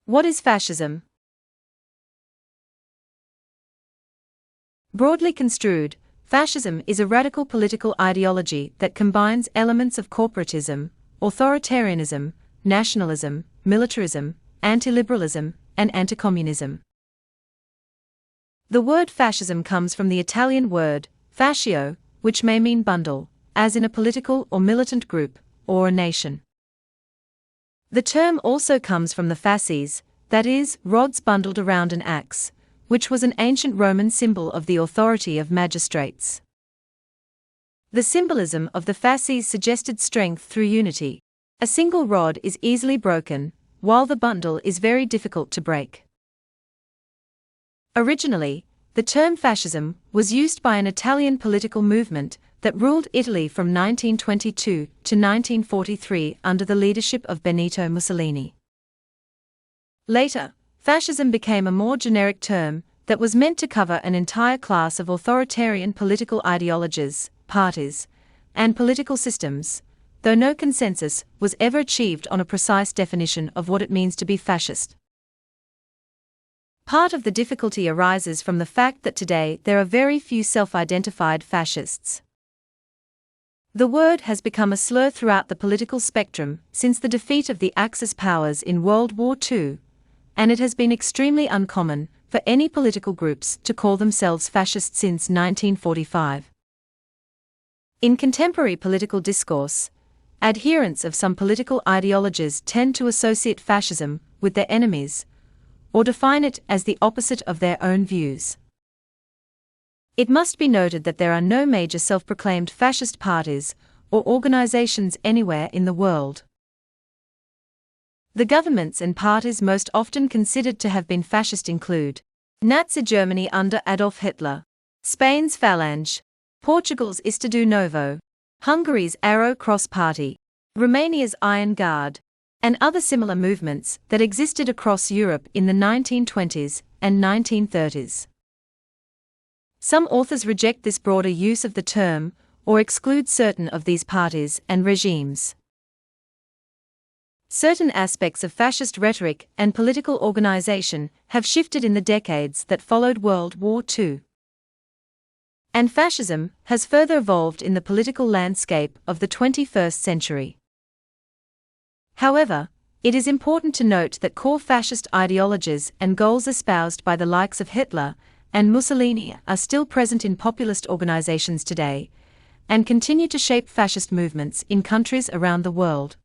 What is fascism? Broadly construed, fascism is a radical political ideology that combines elements of corporatism, authoritarianism, nationalism, militarism, anti-liberalism, and anti-communism. The word fascism comes from the Italian word fascio, which may mean bundle, as in a political or militant group, or a nation. The term also comes from the fasces, that is, rods bundled around an axe, which was an ancient Roman symbol of the authority of magistrates. The symbolism of the fasces suggested strength through unity. A single rod is easily broken, while the bundle is very difficult to break. Originally, the term fascism was used by an Italian political movement that ruled Italy from 1922 to 1943 under the leadership of Benito Mussolini. Later, fascism became a more generic term that was meant to cover an entire class of authoritarian political ideologies, parties, and political systems, though no consensus was ever achieved on a precise definition of what it means to be fascist. Part of the difficulty arises from the fact that today there are very few self-identified fascists. The word has become a slur throughout the political spectrum since the defeat of the Axis powers in World War II, and it has been extremely uncommon for any political groups to call themselves fascist since 1945. In contemporary political discourse, adherents of some political ideologies tend to associate fascism with their enemies, or define it as the opposite of their own views. It must be noted that there are no major self-proclaimed fascist parties or organizations anywhere in the world. The governments and parties most often considered to have been fascist include Nazi Germany under Adolf Hitler, Spain's Falange, Portugal's Estado Novo, Hungary's Arrow Cross Party, Romania's Iron Guard, and other similar movements that existed across Europe in the 1920s and 1930s. Some authors reject this broader use of the term, or exclude certain of these parties and regimes. Certain aspects of fascist rhetoric and political organization have shifted in the decades that followed World War II. And fascism has further evolved in the political landscape of the 21st century. However, it is important to note that core fascist ideologies and goals espoused by the likes of Hitler and Mussolini are still present in populist organizations today, and continue to shape fascist movements in countries around the world.